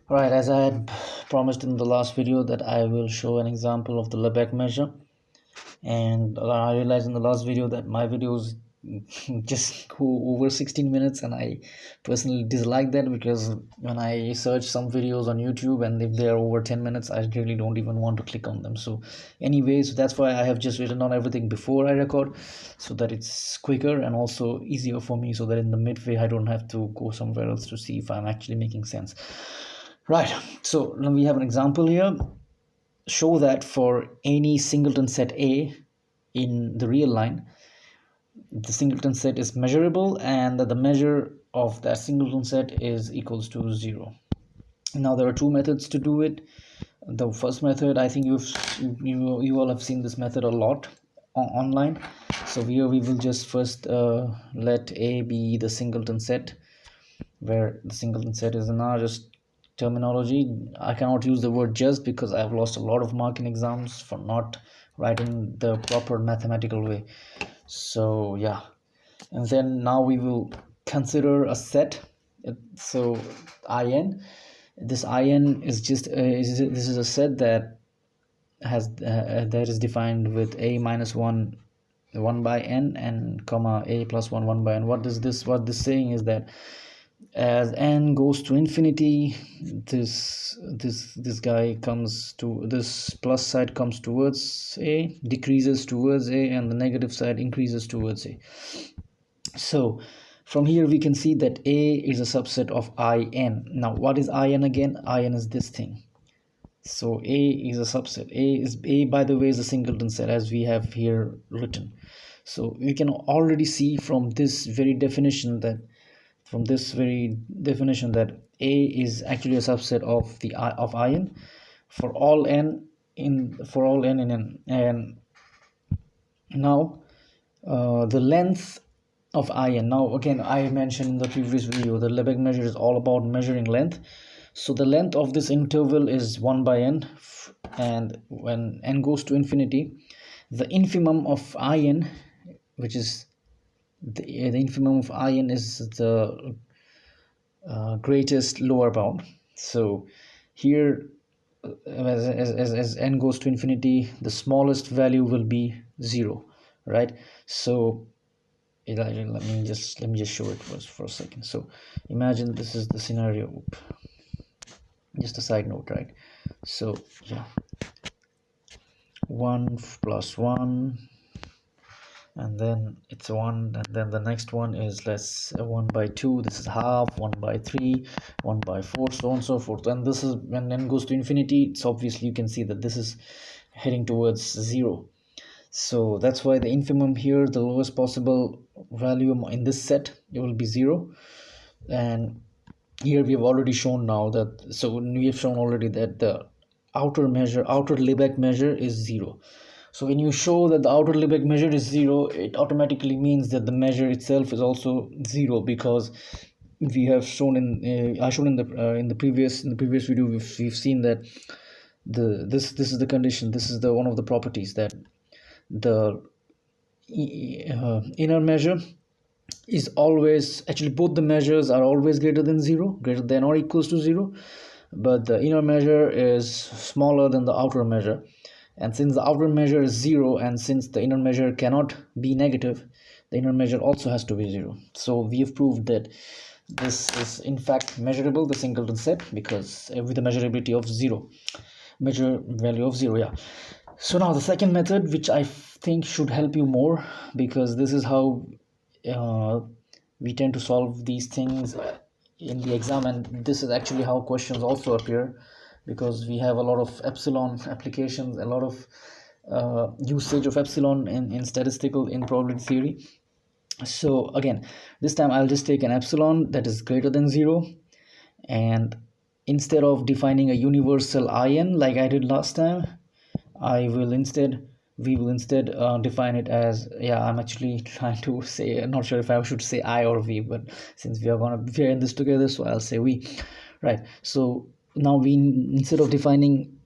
Right, as I had promised in the last video that I will show an example of the Lebesgue measure, and I realized in the last video that my videos just go over 16 minutes, and I personally dislike that because when I search some videos on YouTube and if they are over 10 minutes, I really don't even want to click on them. So anyways, that's why I have just written down everything before I record, so that it's quicker and also easier for me, so that in the midway I don't have to go somewhere else to see if I'm actually making sense. Right, so now we have an example here. Show that for any singleton set A in the real line, the singleton set is measurable and that the measure of that singleton set is equals to 0. Now there are two methods to do it. The first method, I think you all have seen this method a lot online. So here we will just first let A be the singleton set, where the singleton set is now just terminology. I cannot use the word just because I've lost a lot of mark in exams for not writing the proper mathematical way. So yeah, and then now we will consider a set. So in, this in is just this is a set that has that is defined with a minus 1 by n and comma a plus 1 by n. What this saying is that as n goes to infinity, this guy comes to, this plus side comes towards a, decreases towards a, and the negative side increases towards a. So from here we can see that a is a subset of in. Now what is in again? In is this thing. So a is a subset. A by the way is a singleton set, as we have here written. So we can already see from this very definition that a is actually a subset of the of in for all n in n. And now the length of in. Now again, I mentioned in the previous video the Lebesgue measure is all about measuring length. So the length of this interval is 1 by n, and when n goes to infinity, the infimum of in, which is the infimum of in is the greatest lower bound. So here as n goes to infinity, the smallest value will be 0, right? So let me just show it for a second. So imagine this is the scenario. Just a side note, right? So yeah, 1 plus 1, and then it's 1, and then the next one is 1 by 2, this is half, 1 by 3, 1 by 4, so on and so forth. And this is when n goes to infinity, it's obviously you can see that this is heading towards 0. So that's why the infimum here, the lowest possible value in this set, it will be 0. And here we have already shown now that, so we have shown already that the outer Lebesgue measure is 0. So when you show that the outer Lebesgue measure is 0, it automatically means that the measure itself is also 0, because we have shown in I showed in the previous video, we've seen that this is the condition, this is the one of the properties, that the inner measure is always, actually both the measures are always greater than 0, greater than or equals to 0, but the inner measure is smaller than the outer measure. And since the outer measure is 0, and since the inner measure cannot be negative, the inner measure also has to be 0. So we have proved that this is in fact measurable, the singleton set, because with the measurability of 0, measure value of 0. Yeah. So now the second method, which I think should help you more, because this is how we tend to solve these things in the exam, and this is actually how questions also appear, because we have a lot of epsilon applications, a lot of usage of epsilon in statistical, in probability theory. So again, this time I'll just take an epsilon that is greater than 0, and instead of defining a universal in like I did last time, we will instead define it as, I'm actually trying to say, I'm not sure if I should say I or we, but since we are in this together, so I'll say we. Right, so now instead of defining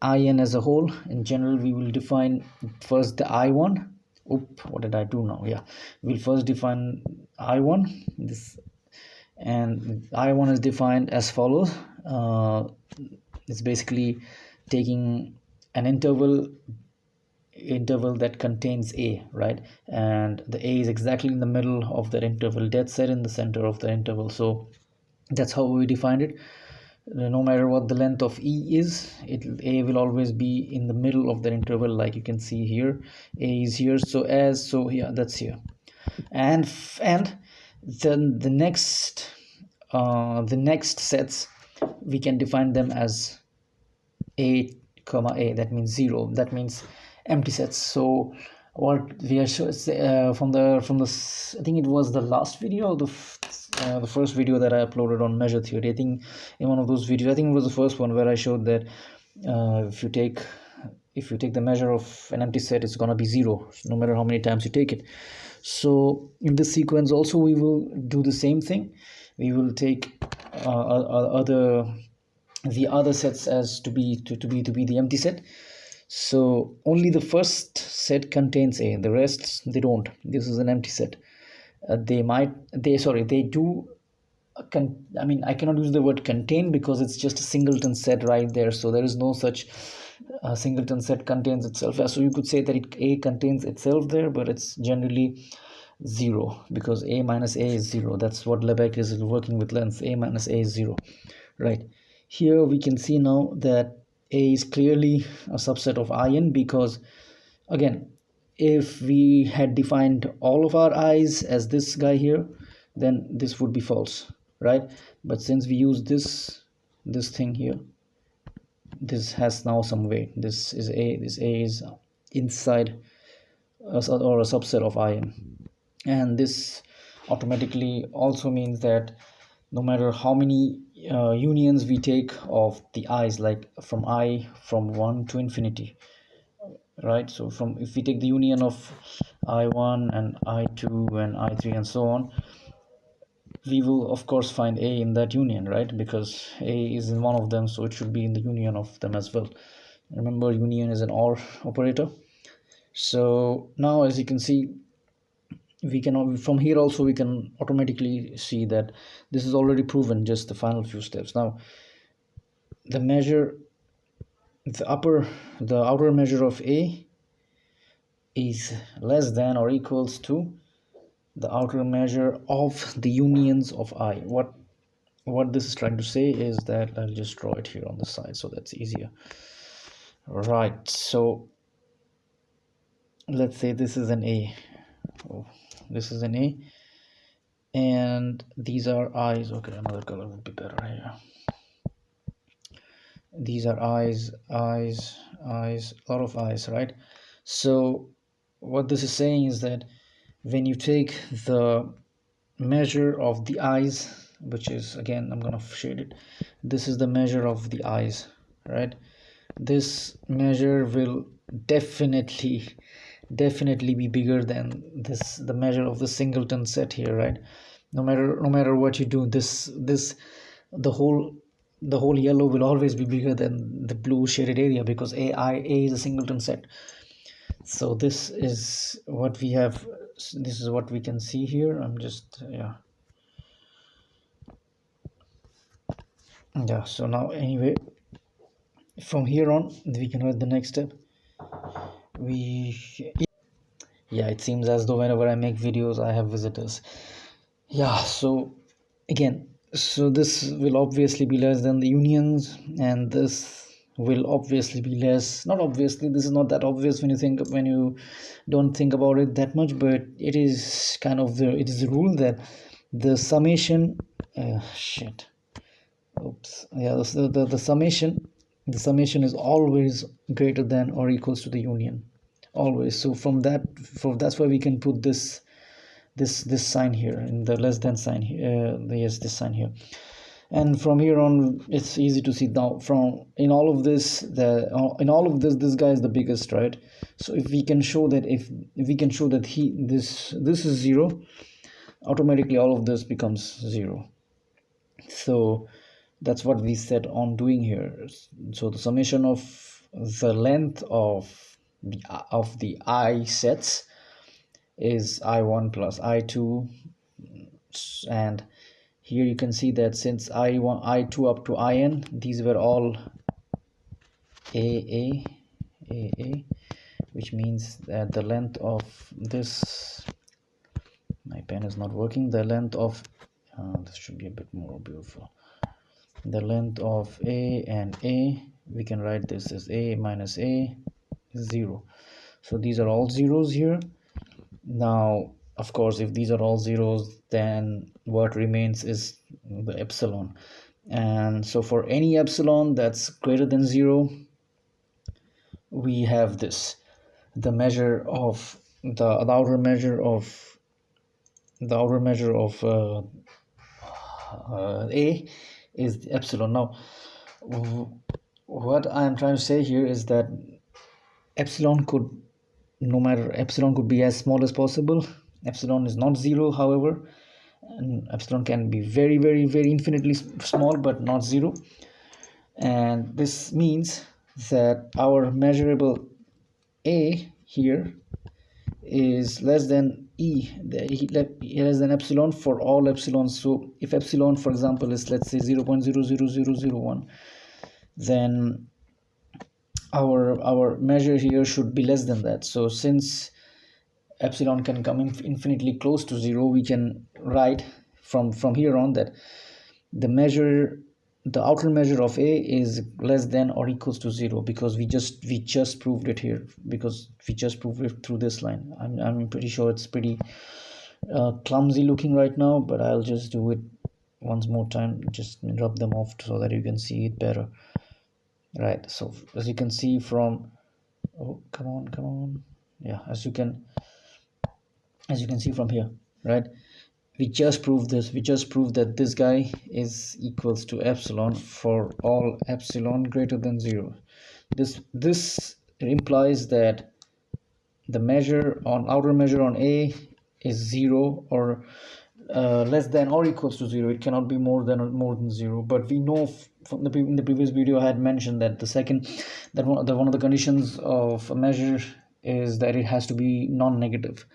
in as a whole, in general, we will define first the I1. What did I do now? We'll first define I1, this, and I1 is defined as follows. uh, it's basically taking an interval that contains a, right? And the a is exactly in the middle of that interval, dead set in the center of the interval. So that's how we defined it. No matter what the length of e is, a will always be in the middle of the interval, like you can see here. A is here, so yeah, that's here. And then the next sets, we can define them as a comma a, that means 0, that means empty sets. So what we are from the I think it was the last video, the first video that I uploaded on measure theory. I think in one of those videos, I think it was the first one, where I showed that if you take the measure of an empty set, it's gonna be 0 no matter how many times you take it. So in this sequence also we will do the same thing. We will take the other sets as to be the empty set. So only the first set contains a, the rest they don't. This is an empty set. They do I mean, I cannot use the word contain because it's just a singleton set right there, so there is no such singleton set contains itself. So you could say that a contains itself there, but it's generally 0 because a minus a is 0. That's what Lebesgue is working with length. A minus a is 0, right? Here we can see now that a is clearly a subset of in, because again, if we had defined all of our i's as this guy here, then this would be false, right? But since we use this thing here, this has now some weight. This a is inside or a subset of in, and this automatically also means that no matter how many unions we take of the i's, like from 1 to infinity, right? So from if we take the union of I1 and I2 and I3 and so on, we will of course find a in that union, right? Because a is in one of them, so it should be in the union of them as well. Remember, union is an or operator. So now, as you can see, we can, from here also we can automatically see that this is already proven, just the final few steps. Now the measure, the outer measure of a is less than or equals to the outer measure of the unions of I. What this is trying to say is that, I'll just draw it here on the side so that's easier. Right, so let's say this is an a. Oh, this is an a, and these are i's. Okay, another color would be better here. These are i's, a lot of i's, right? So what this is saying is that when you take the measure of the i's, which is, again, I'm gonna shade it, this is the measure of the i's, right? This measure will definitely be bigger than the measure of the singleton set here, right? No matter what you do, the whole yellow will always be bigger than the blue shaded area, because a is a singleton set. So this is what we have. This is what we can see here. I'm just yeah. So now, anyway, from here on we can write the next step. Yeah, it seems as though whenever I make videos I have visitors. Yeah, so again, so this will obviously be less than the unions, and this will obviously be less, not obviously, this is not that obvious when you don't think about it that much, but it is kind of it is the rule that the summation shit oops yeah the summation is always greater than or equals to the union, always. So that's why we can put this sign here in the less than sign here, yes, this sign here. And from here on it's easy to see now, from in all of this this guy is the biggest, right? So if we can show that this is 0, automatically all of this becomes 0. So that's what we set on doing here. So the summation of the length of the I sets is I1 plus I2, and here you can see that since I1 I2 up to in, these were all a which means that the length of this, my pen is not working, the length of this should be a bit more beautiful, the length of a and a, we can write this as a minus a is 0. So these are all zeros here. Now of course, if these are all zeros, then what remains is the epsilon. And so for any epsilon that's greater than 0, we have this, the measure of the outer measure of a is the epsilon. Now what I am trying to say here is that epsilon could, no matter, epsilon could be as small as possible. Epsilon is not 0, however, and epsilon can be very very very infinitely small but not 0. And this means that our measurable a here is less than less than epsilon for all epsilons. So if epsilon, for example, is, let's say, 0.00001, then our measure here should be less than that. So since epsilon can come infinitely close to 0, we can write from here on that the outer measure of a is less than or equals to 0, because we just proved it here, because we just proved it through this line. I'm pretty sure it's pretty clumsy looking right now, but I'll just do it once more time, just rub them off so that you can see it better. Right, so as you can see from, oh, come on, yeah, as you can see from here, right, we just proved that this guy is equals to epsilon for all epsilon greater than 0. This implies that the outer measure on a is 0, or less than or equals to 0. It cannot be more than 0. But we know from in the previous video I had mentioned that one of the conditions of a measure is that it has to be non-negative.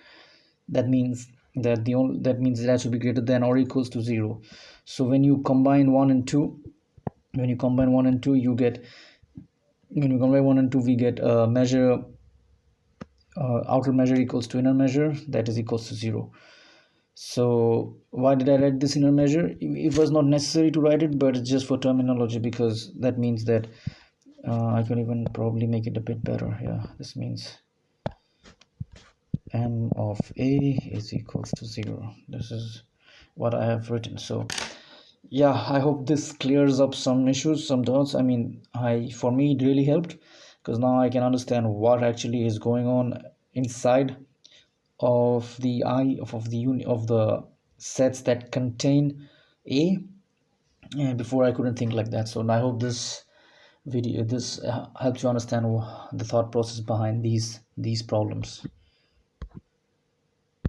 That means it has to be greater than or equals to 0. So when you combine 1 and 2, we get a measure, outer measure equals to inner measure, that is equals to 0. So why did I write this inner measure? It was not necessary to write it, but it's just for terminology, because that means that I can even probably make it a bit better. Yeah, this means m of a is equals to 0. This is what I have written. So yeah, I hope this clears up some issues, some doubts. I mean, for me it really helped, because now I can understand what actually is going on inside of the of the sets that contain a, and before I couldn't think like that. So I hope this video helps you understand the thought process behind these problems.